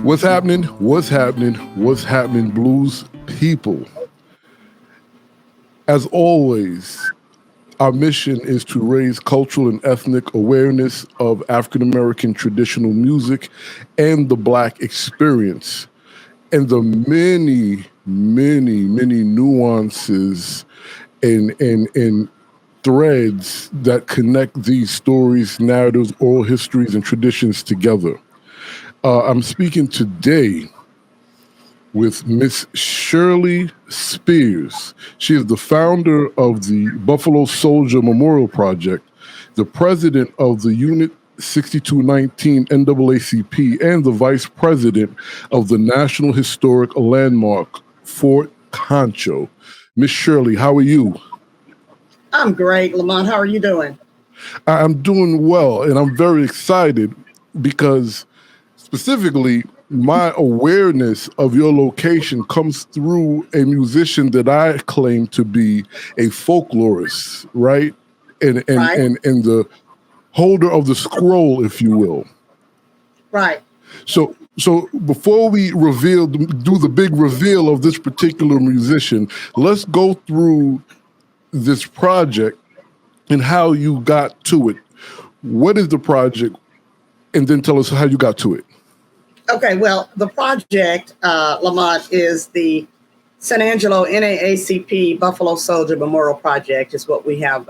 What's happening? What's happening? What's happening, blues people? As always, our mission is to raise cultural and ethnic awareness of African American traditional music and the Black experience, and the many nuances and threads that connect these stories, narratives, oral histories, and traditions together. I'm speaking today with Miss Sherley Spears. She is the founder of the Buffalo Soldier Memorial Project, the president of the Unit 6219 NAACP, and the vice president of the National Historic Landmark, Fort Concho. Miss Sherley, how are you? I'm great, Lamont. How are you doing? I'm doing well, and I'm very excited because specifically, my awareness of your location comes through a musician that I claim to be a folklorist, right? And Right. and the holder of the scroll, if you will. Right. So before we do the big reveal of this particular musician, let's go through this project and how you got to it. What is the project? And then tell us how you got to it. Okay, well, the project, Lamont, is the San Angelo NAACP Buffalo Soldier Memorial Project is what we have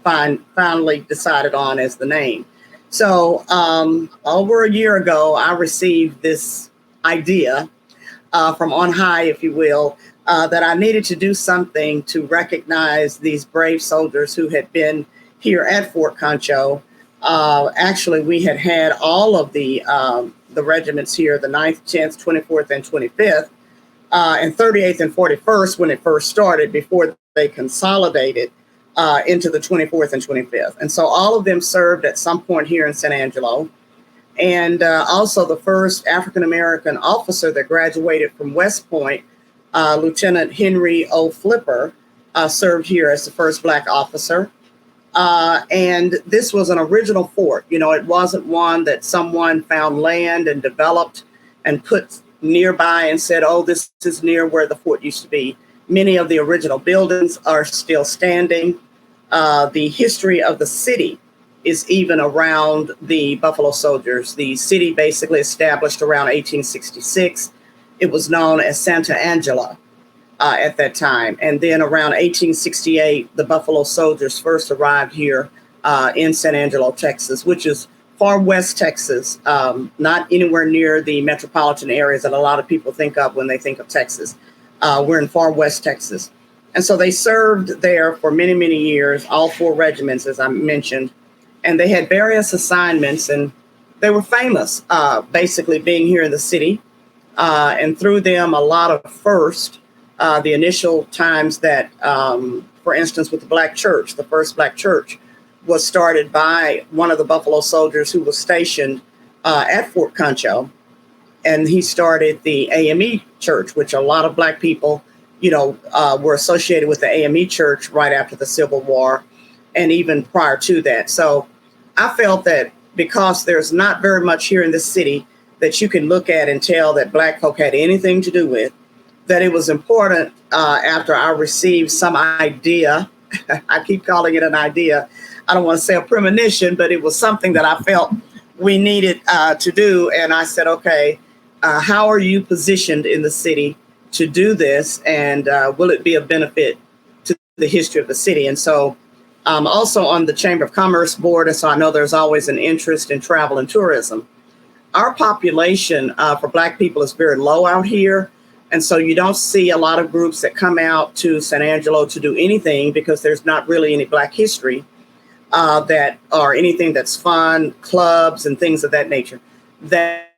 finally decided on as the name. So over a year ago, I received this idea from on high, if you will, that I needed to do something to recognize these brave soldiers who had been here at Fort Concho. Actually, we had all of the regiments here, the 9th, 10th, 24th, and 25th, and 38th and 41st when it first started before they consolidated into the 24th and 25th. And so all of them served at some point here in San Angelo. And also the first African American officer that graduated from West Point, Lieutenant Henry O. Flipper, served here as the first Black officer. And this was an original fort. You know, it wasn't one that someone found land and developed and put nearby and said, oh, this is near where the fort used to be. Many of the original buildings are still standing. The history of the city is even around the Buffalo Soldiers. The city basically established around 1866. It was known as San Angelo. At that time. And then around 1868, the Buffalo Soldiers first arrived here in San Angelo, Texas, which is far west Texas, not anywhere near the metropolitan areas that a lot of people think of when they think of Texas. We're in far west Texas. And so they served there for many, many years, all 4 regiments, as I mentioned. And they had various assignments, and they were famous, basically being here in the city. And through them, a lot of first. The initial times that, for instance, with the Black Church, the first Black Church was started by one of the Buffalo Soldiers who was stationed at Fort Concho. And he started the AME Church, which a lot of Black people, were associated with the AME Church right after the Civil War and even prior to that. So I felt that because there's not very much here in this city that you can look at and tell that Black folk had anything to do with, that it was important after I received some idea. I keep calling it an idea. I don't want to say a premonition, but it was something that I felt we needed to do. And I said, okay, how are you positioned in the city to do this? And will it be a benefit to the history of the city? And so I'm also on the Chamber of Commerce board. And so I know there's always an interest in travel and tourism. Our population for Black people is very low out here. And so you don't see a lot of groups that come out to San Angelo to do anything because there's not really any Black history that or anything that's fun, clubs and things of that nature that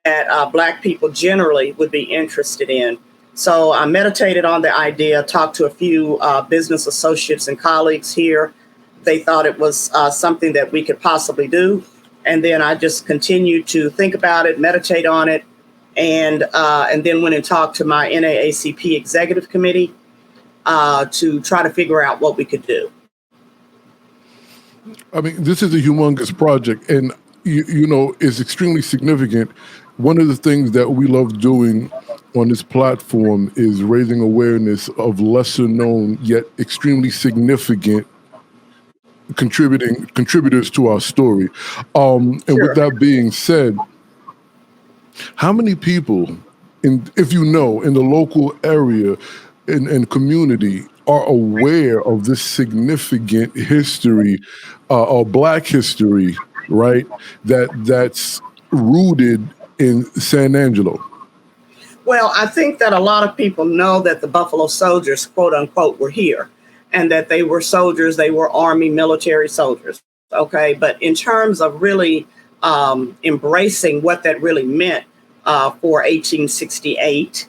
Black people generally would be interested in. So I meditated on the idea, talked to a few business associates and colleagues here. They thought it was something that we could possibly do. And then I just continued to think about it, meditate on it. And then went and talked to my NAACP executive committee to try to figure out what we could do. I mean, this is a humongous project, and it's extremely significant one of the things that we love doing on this platform is raising awareness of lesser known yet extremely significant contributors to our story. And with Sure. that being said, how many people, if you know, in the local area and community are aware of this significant history, or Black history, right? That's rooted in San Angelo. Well, I think that a lot of people know that the Buffalo Soldiers, quote unquote, were here and that they were soldiers, they were Army military soldiers. Okay. But in terms of really embracing what that really meant for 1868,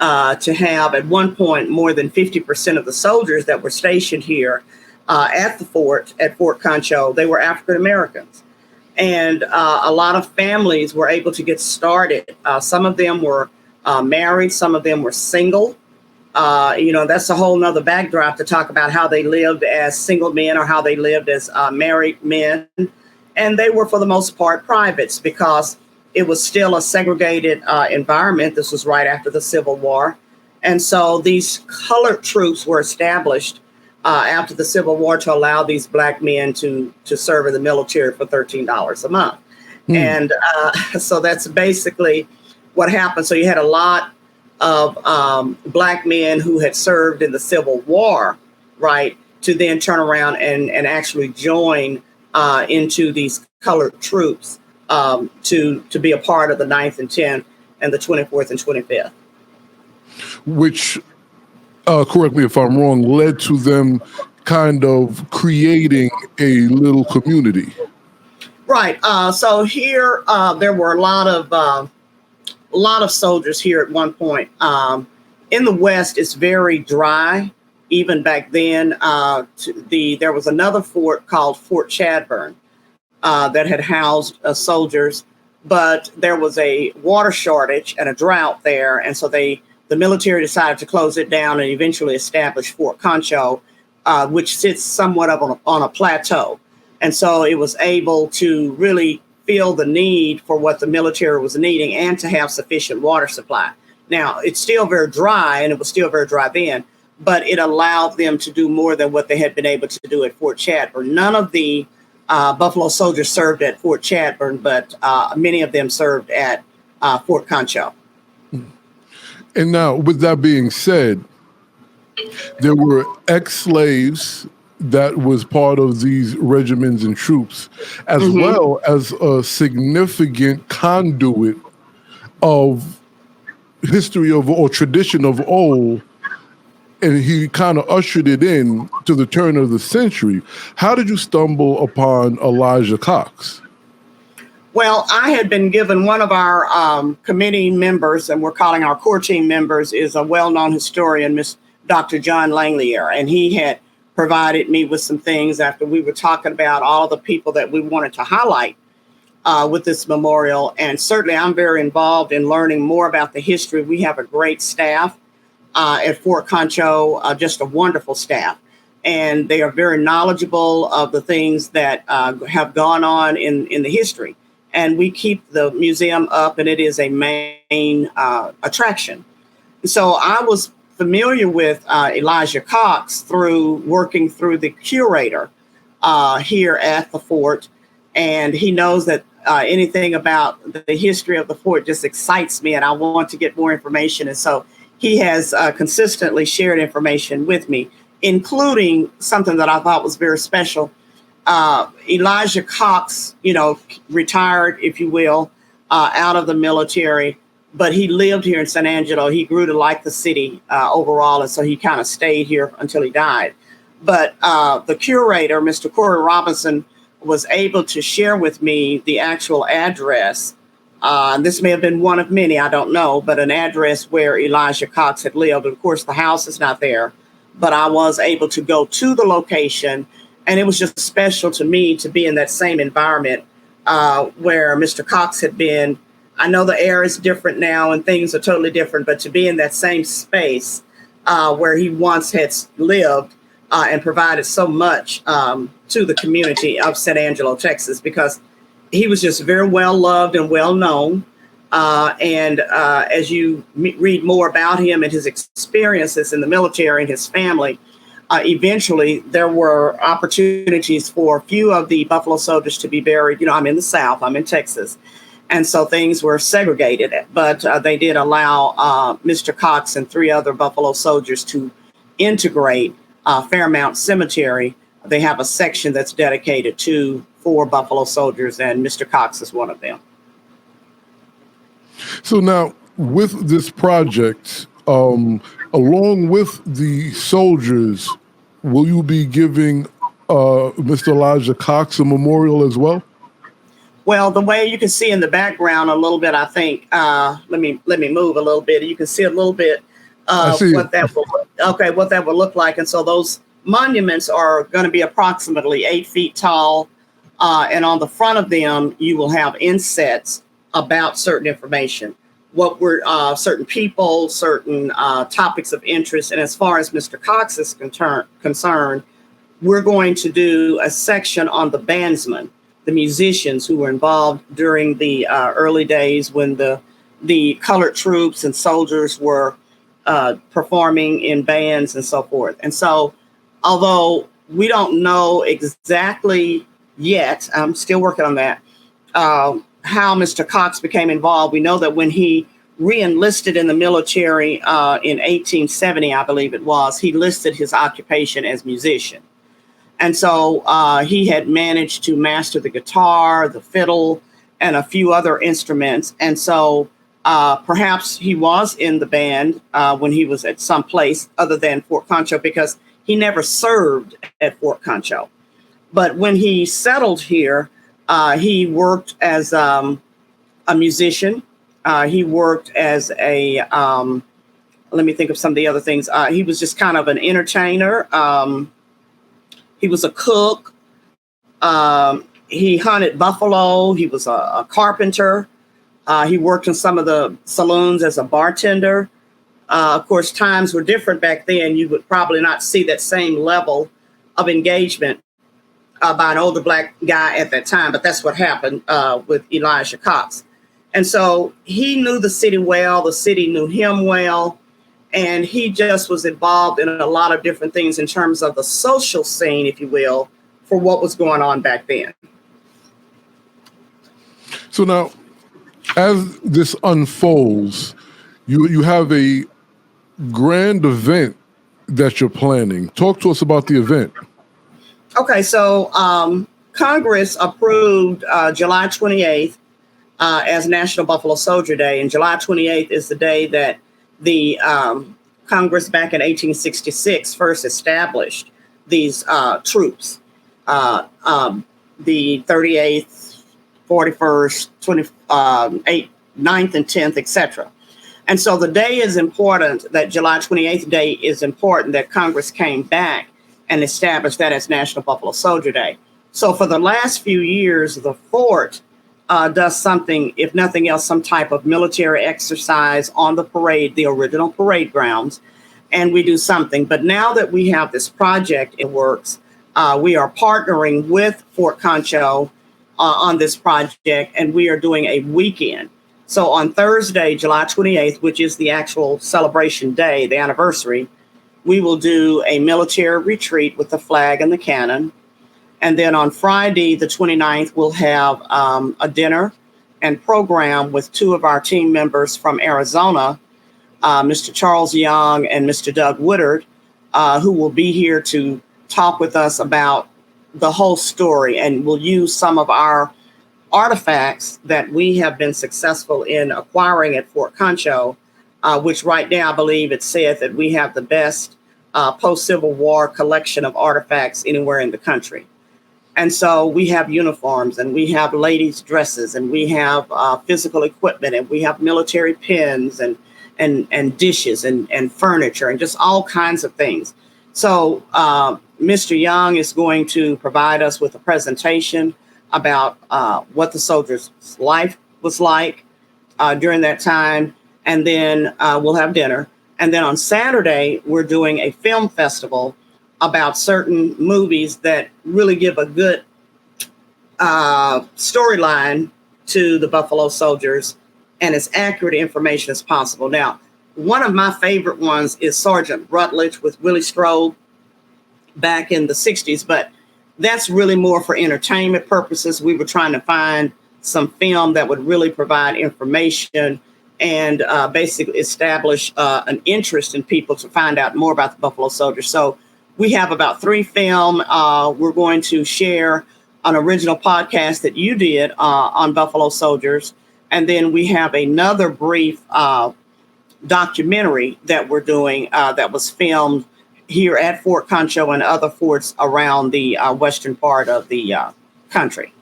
to have at one point more than 50% of the soldiers that were stationed here at the fort, at Fort Concho, they were African Americans. And a lot of families were able to get started. Some of them were married, some of them were single. That's a whole nother backdrop to talk about how they lived as single men or how they lived as married men. And they were, for the most part, privates because it was still a segregated environment. This was right after the Civil War. And so these colored troops were established after the Civil War to allow these Black men to serve in the military for $13 a month. And so that's basically what happened. So you had a lot of Black men who had served in the Civil War, right, to then turn around and actually join into these colored troops to be a part of the 9th and 10th and the 24th and 25th. Which, correct me if I'm wrong, led to them kind of creating a little community. Right. So here there were a lot of soldiers here at one point. In the West, it's very dry. Even back then, there was another fort called Fort Chadbourne that had housed soldiers, but there was a water shortage and a drought there, and so the military decided to close it down and eventually establish Fort Concho, which sits somewhat up on a plateau. And so it was able to really feel the need for what the military was needing and to have sufficient water supply. Now, it's still very dry, and it was still very dry then, but it allowed them to do more than what they had been able to do at Fort Chadbourne. None of the Buffalo soldiers served at Fort Chadbourne, but many of them served at Fort Concho. And now, with that being said, there were ex-slaves that was part of these regiments and troops, as well as a significant conduit of history of or tradition of old, and he kind of ushered it in to the turn of the century. How did you stumble upon Elijah Cox? Well, I had been given one of our committee members, and we're calling our core team members, is a well-known historian, Dr. John Langlier, and he had provided me with some things after we were talking about all the people that we wanted to highlight with this memorial. And certainly I'm very involved in learning more about the history. We have a great staff at Fort Concho, just a wonderful staff. And they are very knowledgeable of the things that have gone on in the history. And we keep the museum up, and it is a main attraction. So I was familiar with Elijah Cox through working through the curator here at the fort. And he knows that anything about the history of the fort just excites me, and I want to get more information. And so he has consistently shared information with me, including something that I thought was very special. Elijah Cox, retired, if you will, out of the military, but he lived here in San Angelo. He grew to like the city overall, and so he kind of stayed here until he died. But the curator, Mr. Corey Robinson, was able to share with me the actual address. This may have been one of many, I don't know, but an address where Elijah Cox had lived. Of course, the house is not there, but I was able to go to the location. And it was just special to me to be in that same environment where Mr. Cox had been. I know the air is different now and things are totally different, but to be in that same space where he once had lived and provided so much to the community of San Angelo, Texas, because he was just very well loved and well known. And as you read more about him and his experiences in the military and his family, eventually there were opportunities for a few of the Buffalo soldiers to be buried. You know, I'm in the South, I'm in Texas. And so things were segregated, but they did allow Mr. Cox and 3 other Buffalo soldiers to integrate Fairmount Cemetery. They have a section that's dedicated to 4 Buffalo soldiers, and Mr. Cox is one of them. So now, with this project, along with the soldiers, will you be giving Mr. Elijah Cox a memorial as well? Well, the way you can see in the background a little bit, I think. Let me move a little bit. You can see a little bit what that will look like. And so those monuments are going to be approximately 8 feet tall, and on the front of them, you will have insets about certain information, what were certain people, certain topics of interest. And as far as Mr. Cox is concerned, we're going to do a section on the bandsmen, the musicians who were involved during the early days when the colored troops and soldiers were performing in bands and so forth. And so, although we don't know exactly yet, I'm still working on that, how Mr. Cox became involved. We know that when he re-enlisted in the military in 1870, I believe it was, he listed his occupation as musician. And so he had managed to master the guitar, the fiddle, and a few other instruments. And so perhaps he was in the band when he was at some place other than Fort Concho, because he never served at Fort Concho. But when he settled here, he worked as a musician. He worked as a, let me think of some of the other things. He was just kind of an entertainer. He was a cook. He hunted buffalo. He was a carpenter. He worked in some of the saloons as a bartender. Of course, times were different back then. You would probably not see that same level of engagement by an older Black guy at that time, but that's what happened with Elijah Cox. And so he knew the city well, the city knew him well, and he just was involved in a lot of different things in terms of the social scene, if you will, for what was going on back then. So now, as this unfolds, you have a grand event that you're planning. Talk to us about the event. Okay, so Congress approved July 28th as National Buffalo Soldier Day, and July 28th is the day that the Congress back in 1866 first established these troops, the 38th, 41st, 28th, 9th, and 10th, etc. And so the day is important, that July 28th day is important, that Congress came back and established that as National Buffalo Soldier Day. So for the last few years, the fort does something, if nothing else, some type of military exercise on the parade, the original parade grounds, and we do something. But now that we have this project in works, we are partnering with Fort Concho on this project, and we are doing a weekend. So on Thursday, July 28th, which is the actual celebration day, the anniversary, we will do a military retreat with the flag and the cannon. And then on Friday, the 29th, we'll have a dinner and program with 2 of our team members from Arizona, Mr. Charles Young and Mr. Doug Woodard, who will be here to talk with us about the whole story. And we'll use some of our artifacts that we have been successful in acquiring at Fort Concho, which right now I believe it said that we have the best post-Civil War collection of artifacts anywhere in the country. And so we have uniforms, and we have ladies' dresses, and we have physical equipment, and we have military pins and dishes and furniture and just all kinds of things. So Mr. Young is going to provide us with a presentation about what the soldiers' life was like during that time. And then we'll have dinner. And then on Saturday, we're doing a film festival about certain movies that really give a good storyline to the Buffalo Soldiers and as accurate information as possible. Now, one of my favorite ones is Sergeant Rutledge with Willie Strode back in the 60s, but that's really more for entertainment purposes. We were trying to find some film that would really provide information and basically establish an interest in people to find out more about the Buffalo Soldiers. So we have about 3 film. We're going to share an original podcast that you did on Buffalo Soldiers. And then we have another brief documentary that we're doing that was filmed here at Fort Concho and other forts around the western part of the country.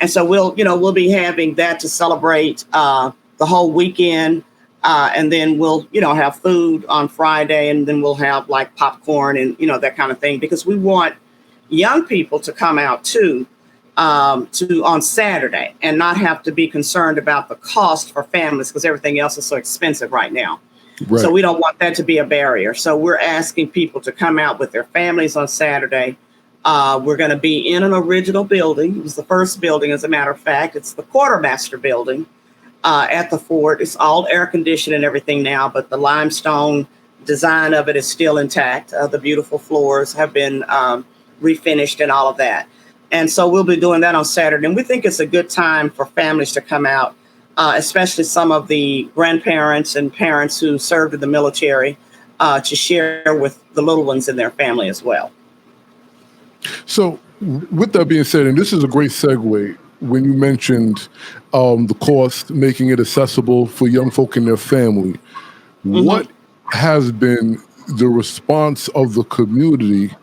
And so we'll be having that to celebrate the whole weekend. And then we'll, have food on Friday, and then we'll have like popcorn and, that kind of thing, because we want young people to come out too, on Saturday and not have to be concerned about the cost for families, because everything else is so expensive right now. Right. So we don't want that to be a barrier. So we're asking people to come out with their families on Saturday. We're going to be in an original building. It was the first building, as a matter of fact. It's the quartermaster building at the fort. It's all air conditioned and everything now, but the limestone design of it is still intact. The beautiful floors have been refinished and all of that. And so we'll be doing that on Saturday. And we think it's a good time for families to come out, especially some of the grandparents and parents who served in the military, to share with the little ones in their family as well. So with that being said, and this is a great segue, when you mentioned the cost, making it accessible for young folk and their family, what has been the response of the community,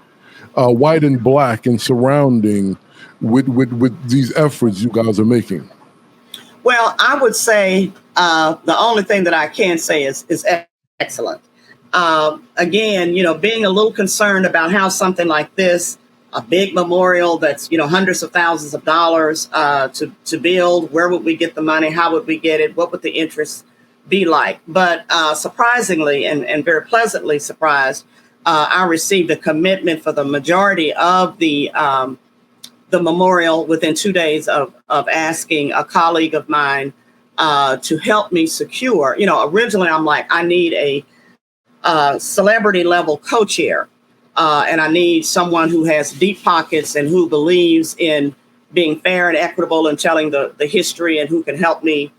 white and black and surrounding, with these efforts you guys are making? Well, I would say the only thing that I can say is excellent. Again, being a little concerned about how something like this, a big memorial that's, hundreds of thousands of dollars to build, where would we get the money? How would we get it? What would the interest be like? But surprisingly and very pleasantly surprised, I received a commitment for the majority of the memorial within 2 days of asking a colleague of mine to help me secure. Originally I'm like, I need a celebrity level co-chair. And I need someone who has deep pockets and who believes in being fair and equitable and telling the history, and who can help me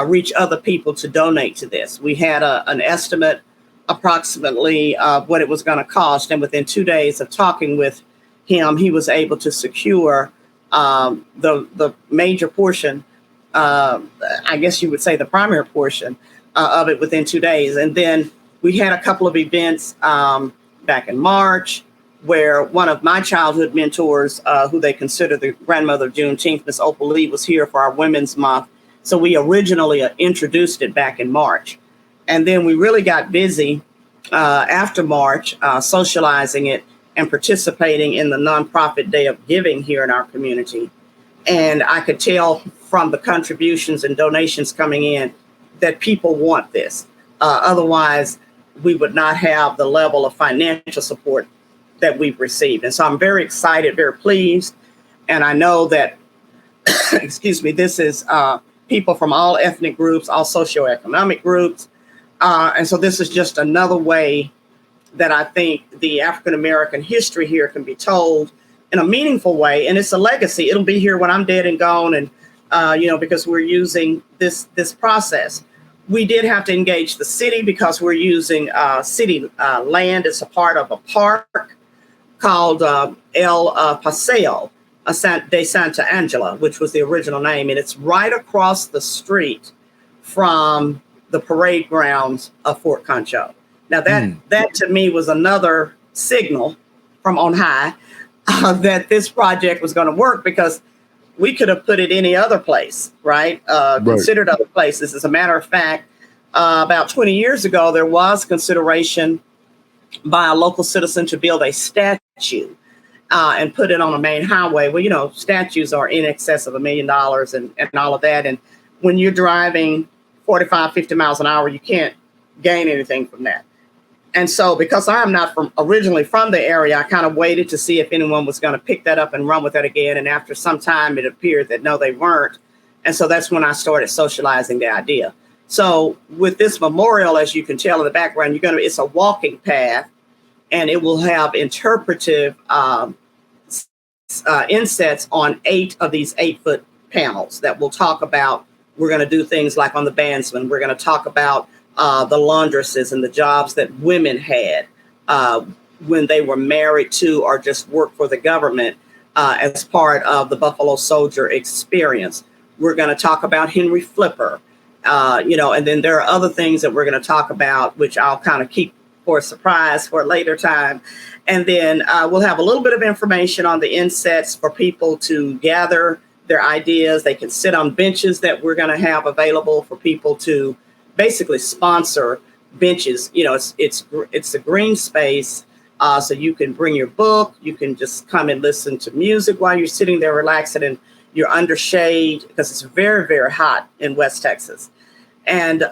reach other people to donate to this. We had an estimate approximately of what it was going to cost. And within 2 days of talking with him, he was able to secure the major portion, I guess you would say the primary portion of it within 2 days. And then we had a couple of events back in March, where one of my childhood mentors, who they consider the grandmother of Juneteenth, Miss Opal Lee, was here for our Women's Month. So we originally introduced it back in March. And then we really got busy after March, socializing it and participating in the nonprofit Day of Giving here in our community. And I could tell from the contributions and donations coming in that people want this. Otherwise, we would not have the level of financial support that we've received. And so I'm very excited, very pleased. And I know that, excuse me, this is people from all ethnic groups, all socioeconomic groups. And so this is just another way that I think the African American history here can be told in a meaningful way. And it's a legacy. It'll be here when I'm dead and gone. And, because we're using this process. We did have to engage the city because we're using city land. It's a part of a park called El Paseo de Santa Angelo, which was the original name. And it's right across the street from the parade grounds of Fort Concho. Now, that to me was another signal from on high that this project was going to work, because we could have put it any other place, right? Considered other places. As a matter of fact, about 20 years ago, there was consideration by a local citizen to build a statue and put it on a main highway. Well, statues are in excess of $1 million and all of that. And when you're driving 45, 50 miles an hour, you can't gain anything from that. And so because I'm not originally from the area, I kind of waited to see if anyone was going to pick that up and run with it again. And after some time, it appeared that no, they weren't. And so that's when I started socializing the idea. So with this memorial, as you can tell in the background, it's a walking path, and it will have interpretive insets on 8 of these 8-foot panels that will talk about. We're going to do things like on the bandsman. We're going to talk about the laundresses and the jobs that women had when they were married to or just worked for the government as part of the Buffalo Soldier experience. We're going to talk about Henry Flipper, and then there are other things that we're going to talk about, which I'll kind of keep for a surprise for a later time. And then we'll have a little bit of information on the insets for people to gather their ideas. They can sit on benches that we're going to have available for people to basically sponsor benches. It's a green space, so you can bring your book. You can just come and listen to music while you're sitting there relaxing, and you're under shade because it's very, very hot in West Texas. And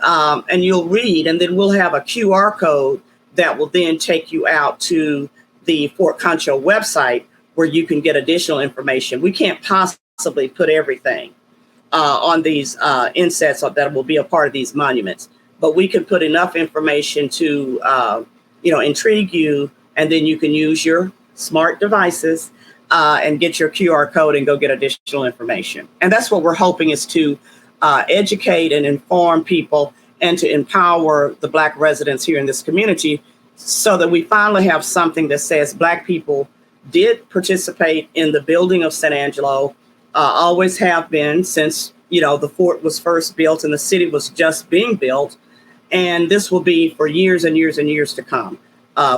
you'll read, and then we'll have a QR code that will then take you out to the Fort Concho website where you can get additional information. We can't possibly put everything on these insets that will be a part of these monuments, but we can put enough information to, intrigue you, and then you can use your smart devices and get your QR code and go get additional information. And that's what we're hoping is to educate and inform people and to empower the Black residents here in this community so that we finally have something that says Black people did participate in the building of San Angelo, always have been since, the fort was first built and the city was just being built. And this will be for years and years and years to come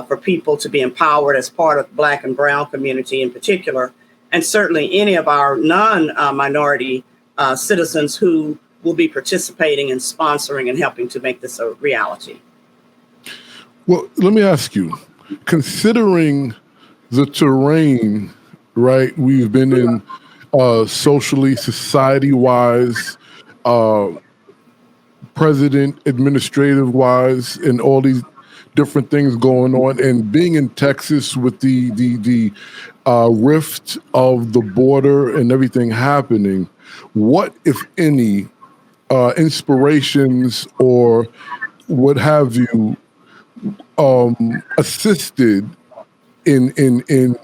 for people to be empowered as part of the Black and Brown community in particular, and certainly any of our non-minority citizens who will be participating and sponsoring and helping to make this a reality. Well, let me ask you, considering the terrain, right, we've been in socially, society-wise, president, administrative-wise, and all these different things going on, and being in Texas with the rift of the border and everything happening, what, if any, inspirations or what have you assisted in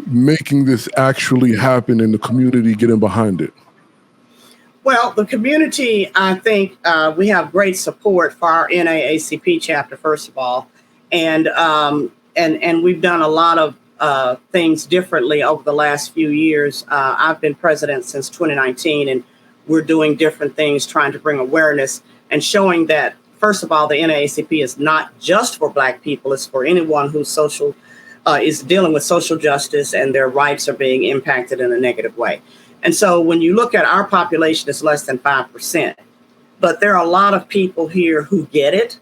making this actually happen and the community getting behind it? Well, the community, I think we have great support for our NAACP chapter, first of all, and we've done a lot of things differently over the last few years. I've been president since 2019, and we're doing different things, trying to bring awareness and showing that, first of all, the NAACP is not just for Black people; it's for anyone who's is dealing with social justice and their rights are being impacted in a negative way. And so when you look at our population, it's less than 5%, but there are a lot of people here who get it.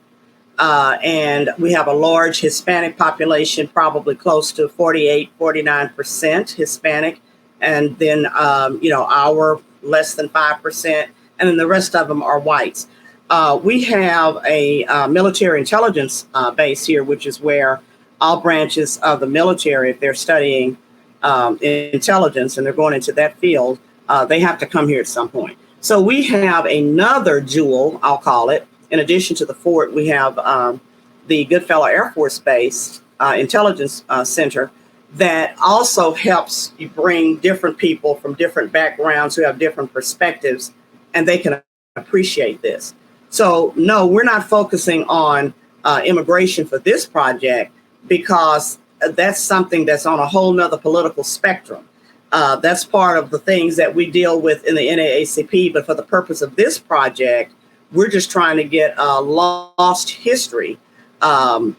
And we have a large Hispanic population, probably close to 49% Hispanic. And then, our less than 5%. And then the rest of them are whites. We have a military intelligence base here, which is where all branches of the military, if they're studying intelligence and they're going into that field, they have to come here at some point. So we have another jewel, I'll call it. In addition to the fort, we have the Goodfellow Air Force Base Intelligence Center that also helps you bring different people from different backgrounds who have different perspectives, and they can appreciate this. So no, we're not focusing on immigration for this project because that's something that's on a whole nother political spectrum. That's part of the things that we deal with in the NAACP. But for the purpose of this project, we're just trying to get a lost history. And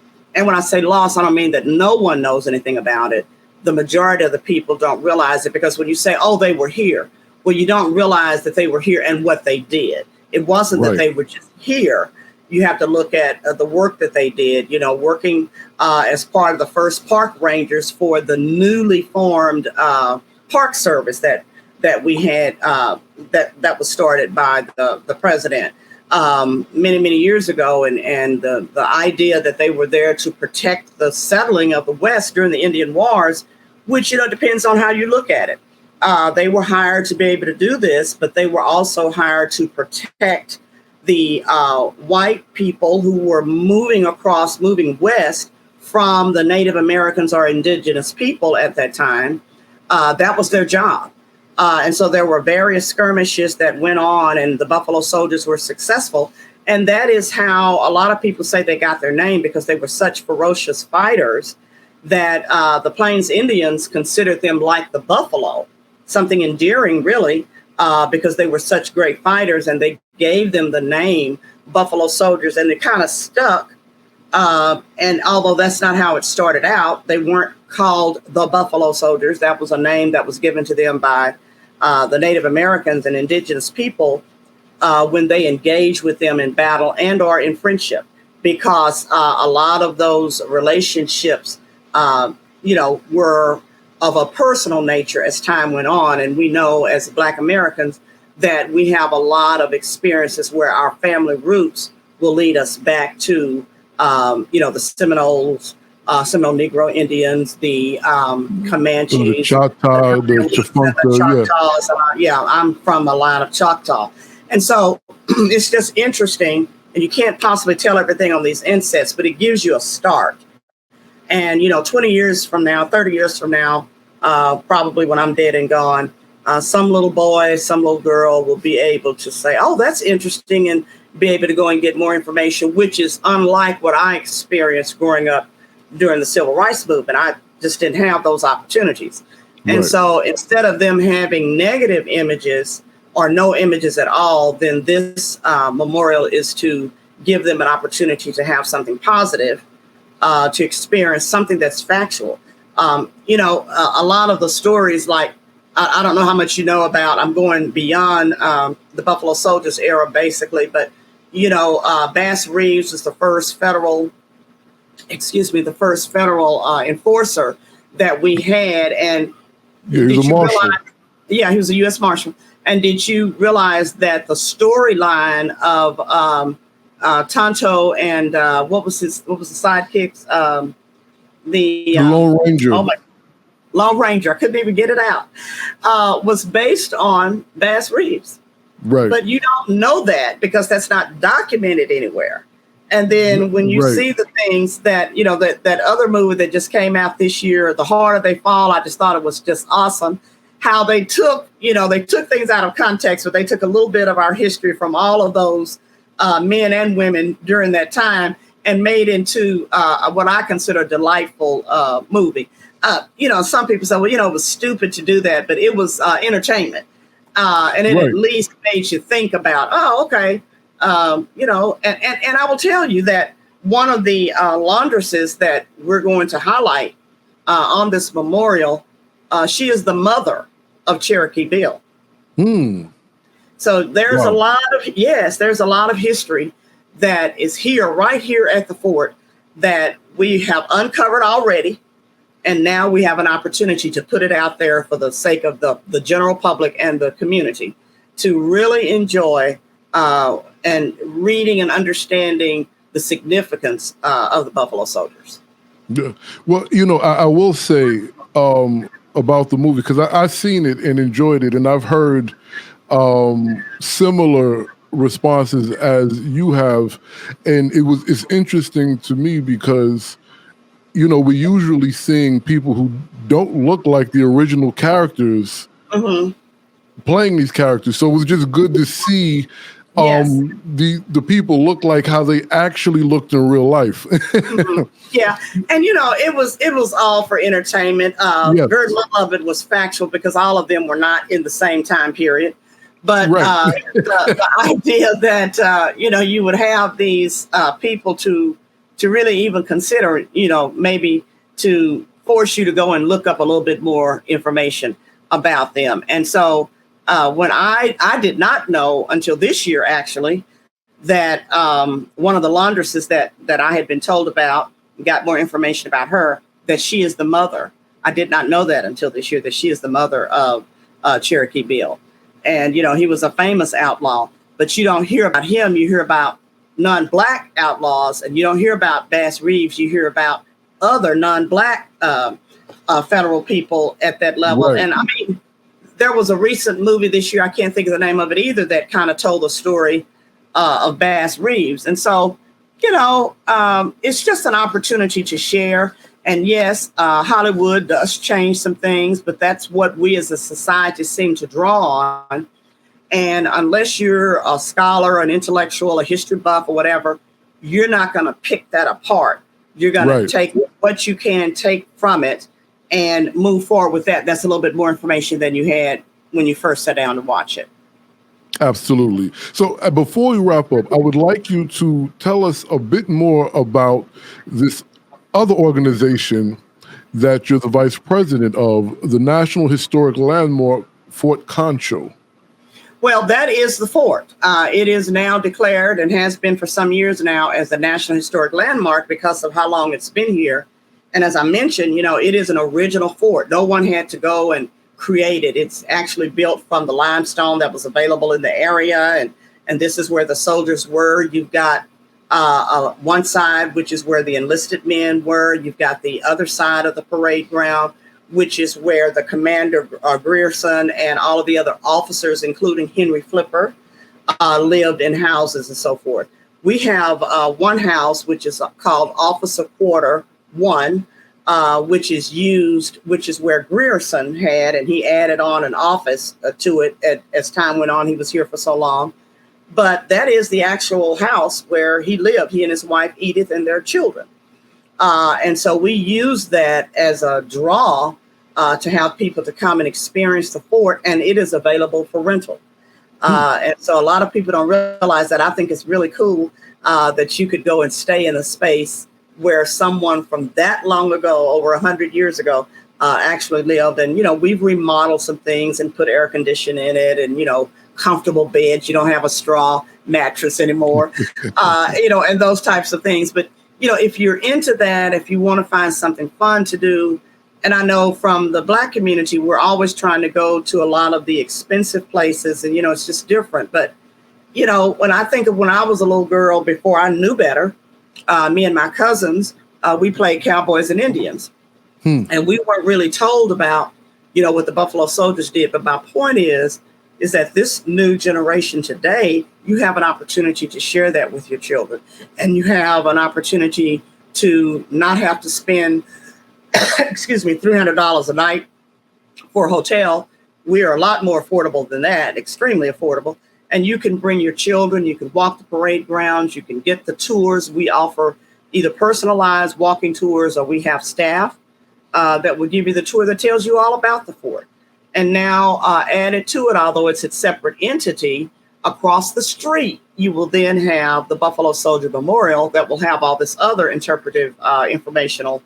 when I say lost, I don't mean that no one knows anything about it. The majority of the people don't realize it, because when you say, oh, they were here, well, you don't realize that they were here and what they did. It wasn't that they were just here. You have to look at the work that they did, working as part of the first park rangers for the newly formed park service that we had that was started by the president many years ago. And the idea that they were there to protect the settling of the West during the Indian Wars, which, depends on how you look at it. They were hired to be able to do this, but they were also hired to protect the white people who were moving west from the Native Americans or indigenous people at that time. That was their job. And so there were various skirmishes that went on, and the Buffalo Soldiers were successful. And that is how a lot of people say they got their name, because they were such ferocious fighters that the Plains Indians considered them like the buffalo, something endearing, really, because they were such great fighters, and they gave them the name Buffalo Soldiers, and it kind of stuck. And although that's not how it started out, they weren't called the Buffalo Soldiers. That was a name that was given to them by the Native Americans and indigenous people when they engaged with them in battle and or in friendship, because a lot of those relationships, were of a personal nature as time went on. And we know as Black Americans that we have a lot of experiences where our family roots will lead us back to, the Seminoles, Seminole Negro Indians, the Comanches, the Choctaw, the Choctaws. Yeah, I'm from a line of Choctaw. And so it's just interesting, and you can't possibly tell everything on these insets, but it gives you a start. And, 20 years from now, 30 years from now, probably when I'm dead and gone, some little boy, some little girl will be able to say, oh, that's interesting, and be able to go and get more information, which is unlike what I experienced growing up during the Civil Rights Movement. I just didn't have those opportunities. And Right. so instead of them having negative images or no images at all, then this memorial is to give them an opportunity to have something positive, to experience something that's factual. A lot of the stories, like, I don't know how much you know about, I'm going beyond the Buffalo Soldiers era, basically, but, Bass Reeves was the first federal enforcer that we had. And Yeah, he was a marshal. He was a U.S. Marshal. And did you realize that the storyline of Tonto and what was the sidekicks? The Lone Ranger. Oh my, Lone Ranger. I couldn't even get it out. Was based on Bass Reeves. Right. But you don't know that because that's not documented anywhere. And then when you see the things that, that other movie that just came out this year, The Harder They Fall, I just thought it was just awesome. How they took things out of context, but they took a little bit of our history from all of those men and women during that time and made into what I consider a delightful movie. Some people say, well, it was stupid to do that, but it was entertainment. And it at least made you think about, oh, okay. And I will tell you that one of the laundresses that we're going to highlight on this memorial, she is the mother of Cherokee Bill. So there's a lot of history that is right here at the fort that we have uncovered already. And now we have an opportunity to put it out there for the sake of the general public and the community to really enjoy and reading and understanding the significance of the Buffalo Soldiers. Yeah. Well, I will say about the movie, because I've seen it and enjoyed it, and I've heard similar responses as you have, and it's interesting to me because we're usually seeing people who don't look like the original characters playing these characters. So it was just good to see the people look like how they actually looked in real life. Yeah. And, it was all for entertainment. Very little of it was factual because all of them were not in the same time period. But the idea that, you would have these people to really even consider, maybe to force you to go and look up a little bit more information about them. And so when I did not know until this year, actually, that one of the laundresses that I had been told about, got more information about her, that she is the mother. I did not know that until this year, that she is the mother of Cherokee Bill. And, he was a famous outlaw, but you don't hear about him. You hear about non-Black outlaws, and you don't hear about Bass Reeves. You hear about other non-Black federal people at that level. Right. And I mean, there was a recent movie this year, I can't think of the name of it either, that kind of told the story of Bass Reeves. And so, it's just an opportunity to share. And yes, Hollywood does change some things, but that's what we as a society seem to draw on. And unless you're a scholar, an intellectual, a history buff or whatever, you're not going to pick that apart. You're going to take what you can take from it and move forward with that. That's a little bit more information than you had when you first sat down to watch it. Absolutely. So before we wrap up, I would like you to tell us a bit more about this other organization that you're the vice president of, the National Historic Landmark, Fort Concho. Well, that is the fort. It is now declared and has been for some years now as a National Historic Landmark because of how long it's been here. And as I mentioned, it is an original fort. No one had to go and create it. It's actually built from the limestone that was available in the area. And this is where the soldiers were. You've got one side, which is where the enlisted men were. You've got the other side of the parade ground, which is where the commander, Grierson, and all of the other officers, including Henry Flipper, lived in houses and so forth. We have one house, which is called Officer Quarter 1, which is where Grierson had, and he added on an office to it as time went on. He was here for so long. But that is the actual house where he lived, he and his wife, Edith, and their children. And so we use that as a draw to have people to come and experience the fort, and it is available for rental. And so a lot of people don't realize that. I think it's really cool that you could go and stay in a space where someone from that long ago, over 100 years ago, actually lived. And, we've remodeled some things and put air conditioning in it and, comfortable beds. You don't have a straw mattress anymore, and those types of things. But, if you're into that, if you want to find something fun to do, and I know from the Black community, we're always trying to go to a lot of the expensive places and, it's just different. But, when I think of when I was a little girl, before I knew better, me and my cousins, we played cowboys and Indians. And we weren't really told about, what the Buffalo Soldiers did. But my point is that this new generation today, you have an opportunity to share that with your children. And you have an opportunity to not have to spend, $300 a night for a hotel. We are a lot more affordable than that, extremely affordable. And you can bring your children, you can walk the parade grounds, you can get the tours. We offer either personalized walking tours, or we have staff that will give you the tour that tells you all about the fort. And now added to it, although it's a separate entity, across the street, you will then have the Buffalo Soldier Memorial that will have all this other interpretive informational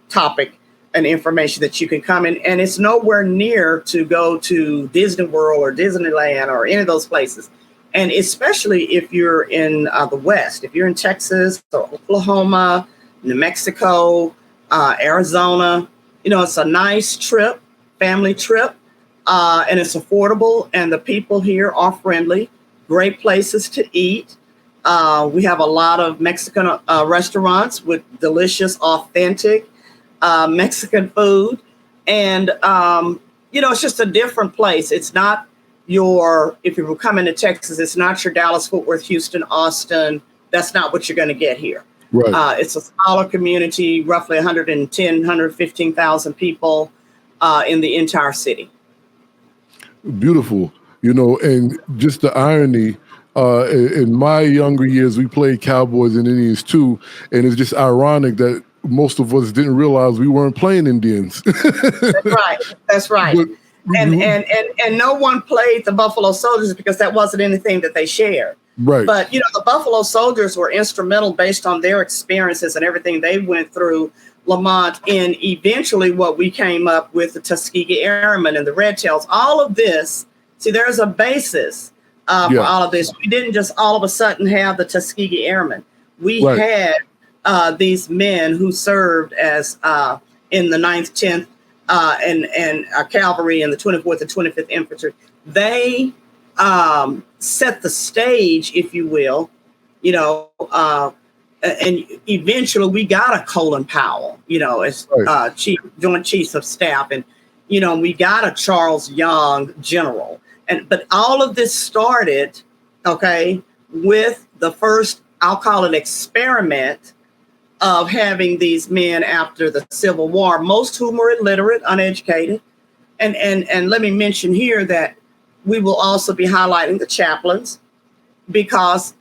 topic and information that you can come in. And it's nowhere near to go to Disney World or Disneyland or any of those places. And especially if you're in the West, if you're in Texas or Oklahoma, New Mexico, Arizona, it's a nice trip, family trip, and it's affordable. And the people here are friendly, great places to eat. We have a lot of Mexican restaurants with delicious, authentic Mexican food. And, it's just a different place. It's not if you were coming to Texas, it's not your Dallas, Fort Worth, Houston, Austin. That's not what you're going to get here. Right. It's a smaller community, roughly 110, 115,000 people in the entire city. Beautiful. And just the irony, in my younger years, we played cowboys and Indians too. And it's just ironic that most of us didn't realize we weren't playing Indians. That's right. But, and no one played the Buffalo Soldiers because that wasn't anything that they shared. Right. But, the Buffalo Soldiers were instrumental based on their experiences and everything they went through, Lamont, in eventually what we came up with, the Tuskegee Airmen and the Red Tails. All of this, there's a basis for all of this. We didn't just all of a sudden have the Tuskegee Airmen. We had these men who served as in the 9th, 10th, and Cavalry and the 24th and 25th Infantry. They set the stage, if you will, and eventually we got a Colin Powell, as Joint Chiefs of Staff. And, we got a Charles Young general. But all of this started, okay, with the first, I'll call it experiment of having these men after the Civil War, most whom were illiterate, uneducated. And let me mention here that we will also be highlighting the chaplains, because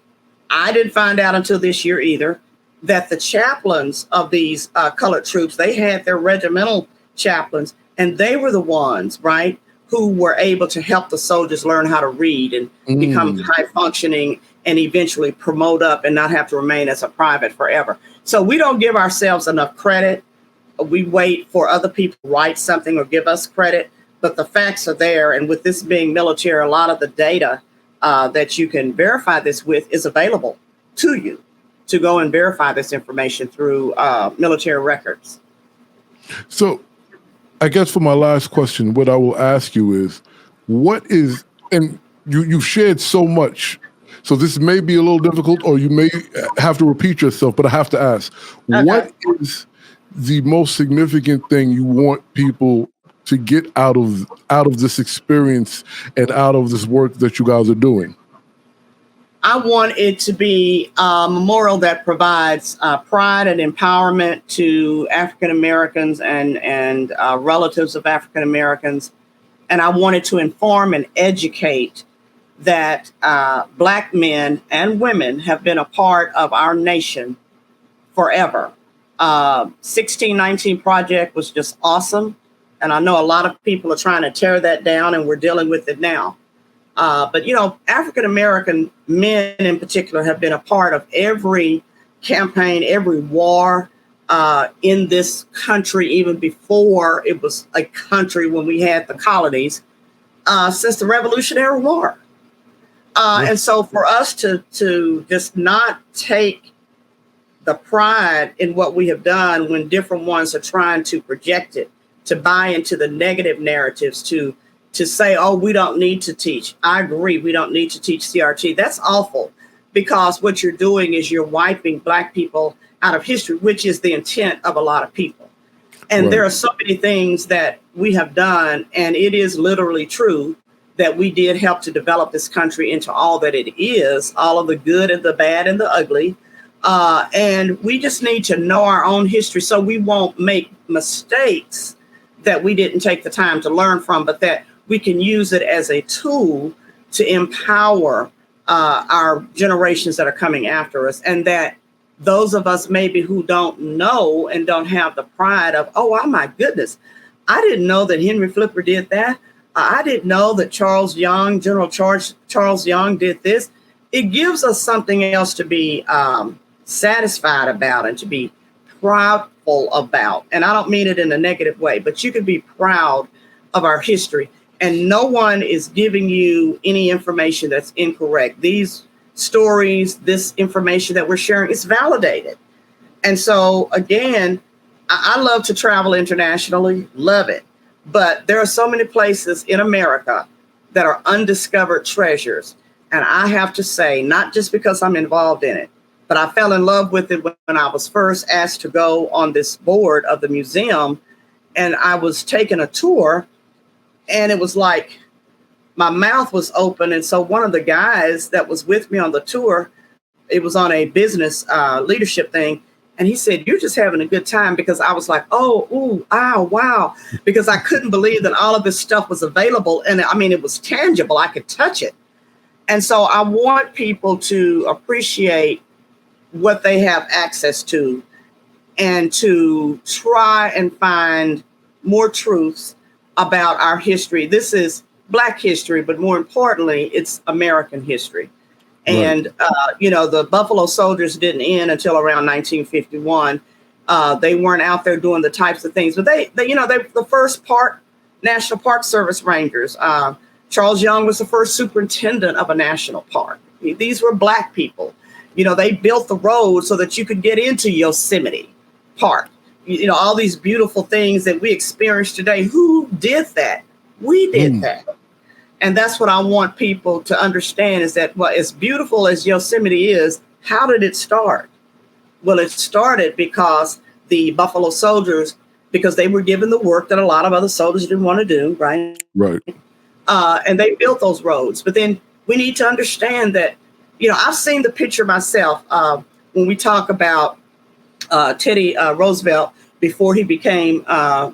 I didn't find out until this year either that the chaplains of these colored troops, they had their regimental chaplains, and they were the ones, right, who were able to help the soldiers learn how to read and become high functioning and eventually promote up and not have to remain as a private forever. So we don't give ourselves enough credit. We wait for other people to write something or give us credit, but the facts are there. And with this being military, a lot of the data that you can verify this with is available to you to go and verify this information through military records. So I guess for my last question, what I will ask you is, what is, and you've shared so much, so this may be a little difficult or you may have to repeat yourself, but I have to ask, okay, what is the most significant thing you want people to get out of this experience and out of this work that you guys are doing? I want it to be a memorial that provides pride and empowerment to African Americans and relatives of African Americans. And I wanted to inform and educate that Black men and women have been a part of our nation forever. 1619 Project was just awesome. And I know a lot of people are trying to tear that down, and we're dealing with it now. But, African American men in particular have been a part of every campaign, every war in this country, even before it was a country when we had the colonies, since the Revolutionary War. And so for us to just not take the pride in what we have done when different ones are trying to project it, to buy into the negative narratives, to say, oh, we don't need to teach. I agree, we don't need to teach CRT. That's awful, because what you're doing is you're wiping Black people out of history, which is the intent of a lot of people. And there are so many things that we have done, and it is literally true that we did help to develop this country into all that it is, all of the good and the bad and the ugly. And we just need to know our own history so we won't make mistakes that we didn't take the time to learn from, but that we can use it as a tool to empower our generations that are coming after us. And that those of us maybe who don't know and don't have the pride of, oh my goodness, I didn't know that Henry Flipper did that. I didn't know that Charles Young, General Charles Young did this. It gives us something else to be satisfied about and to be proudful about. And I don't mean it in a negative way, but you can be proud of our history. And no one is giving you any information that's incorrect. These stories, this information that we're sharing is validated. And so, again, I love to travel internationally, love it. But there are so many places in America that are undiscovered treasures. And I have to say, not just because I'm involved in it, but I fell in love with it when I was first asked to go on this board of the museum. And I was taking a tour, and it was like my mouth was open. And so one of the guys that was with me on the tour, it was on a business leadership thing. And he said, you're just having a good time, because I was like, oh, ooh, ah, wow, because I couldn't believe that all of this stuff was available. And I mean, it was tangible. I could touch it. And so I want people to appreciate what they have access to and to try and find more truths about our history. This is Black history, but more importantly, it's American history. And, the Buffalo Soldiers didn't end until around 1951. They weren't out there doing the types of things, but they the first National Park Service Rangers. Charles Young was the first superintendent of a national park. These were Black people. They built the road so that you could get into Yosemite Park. All these beautiful things that we experience today. Who did that? We did that. And that's what I want people to understand, is that, well, as beautiful as Yosemite is, how did it start? Well, it started because the Buffalo Soldiers because they were given the work that a lot of other soldiers didn't want to do, right? Right. And they built those roads. But then we need to understand that, I've seen the picture myself when we talk about Teddy Roosevelt before he became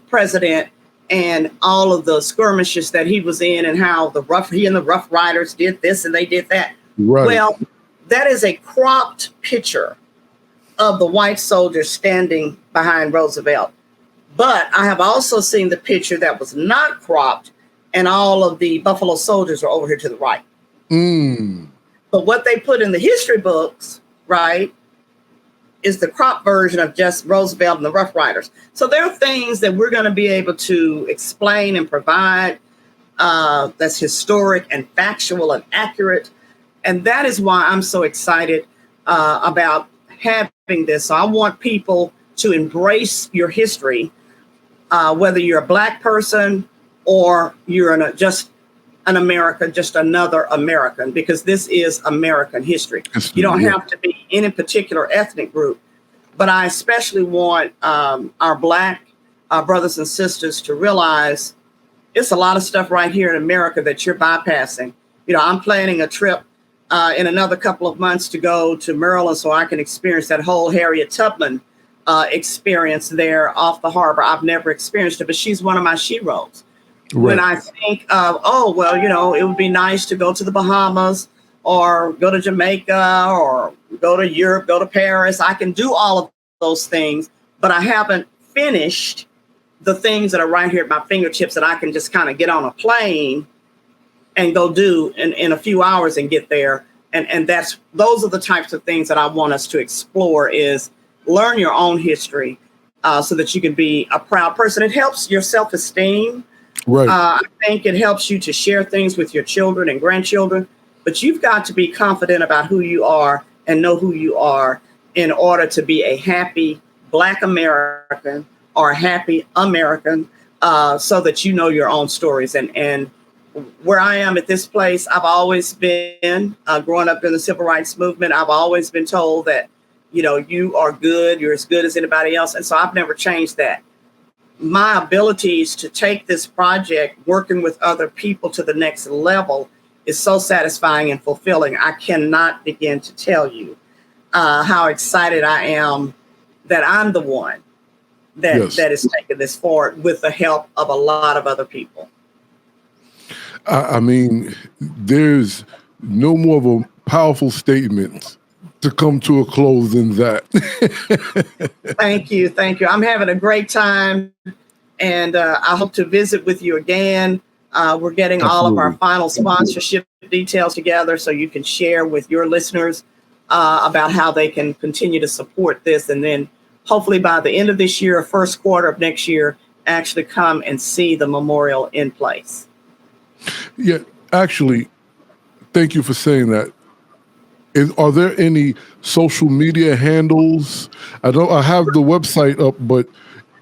president, and all of the skirmishes that he was in, and how he and the Rough Riders did this and they did that. Right. Well, that is a cropped picture of the white soldiers standing behind Roosevelt. But I have also seen the picture that was not cropped, and all of the Buffalo soldiers are over here to the right. But what they put in the history books, right, is the crop version of just Roosevelt and the Rough Riders. So there are things that we're going to be able to explain and provide that's historic and factual and accurate. And that is why I'm so excited about having this. So I want people to embrace your history, whether you're a Black person or you're just an American, just another American, because this is American history. You don't have to be any particular ethnic group. But I especially want our Black brothers and sisters to realize it's a lot of stuff right here in America that you're bypassing. I'm planning a trip in another couple of months to go to Maryland so I can experience that whole Harriet Tubman experience there off the harbor. I've never experienced it, but she's one of my sheroes. Right. When I think of, it would be nice to go to the Bahamas or go to Jamaica or go to Europe, go to Paris. I can do all of those things, but I haven't finished the things that are right here at my fingertips that I can just kind of get on a plane and go do in a few hours and get there. And those are the types of things that I want us to explore, is learn your own history so that you can be a proud person. It helps your self-esteem. Right. I think it helps you to share things with your children and grandchildren, but you've got to be confident about who you are and know who you are in order to be a happy Black American or a happy American, so that you know your own stories. And where I am at this place, I've always been, growing up in the civil rights movement, I've always been told that, you are good, you're as good as anybody else. And so I've never changed that. My abilities to take this project, working with other people to the next level, is so satisfying and fulfilling. I cannot begin to tell you how excited I am that I'm the one that is taking this forward with the help of a lot of other people. I mean, there's no more of a powerful statement to come to a close than that. Thank you. I'm having a great time, and I hope to visit with you again. We're getting all of our final sponsorship details together so you can share with your listeners about how they can continue to support this. And then hopefully by the end of this year or first quarter of next year, actually come and see the memorial in place. Yeah, actually, thank you for saying that. Are there any social media handles? I have the website up, but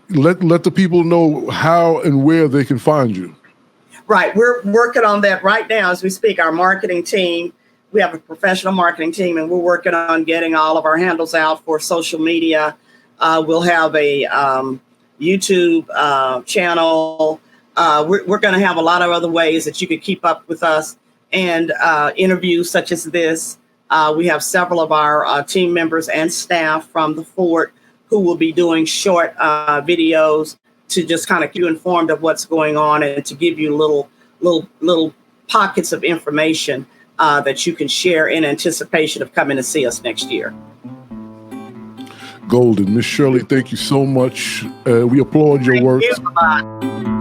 let the people know how and where they can find you. Right. We're working on that right now as we speak. Our marketing team, we have a professional marketing team, and we're working on getting all of our handles out for social media. We'll have a YouTube channel. We're going to have a lot of other ways that you can keep up with us, and interviews such as this. We have several of our team members and staff from the fort who will be doing short videos to just kind of keep you informed of what's going on and to give you little pockets of information that you can share in anticipation of coming to see us next year. Golden. Miss Sherley, thank you so much. We applaud your work. Thank you.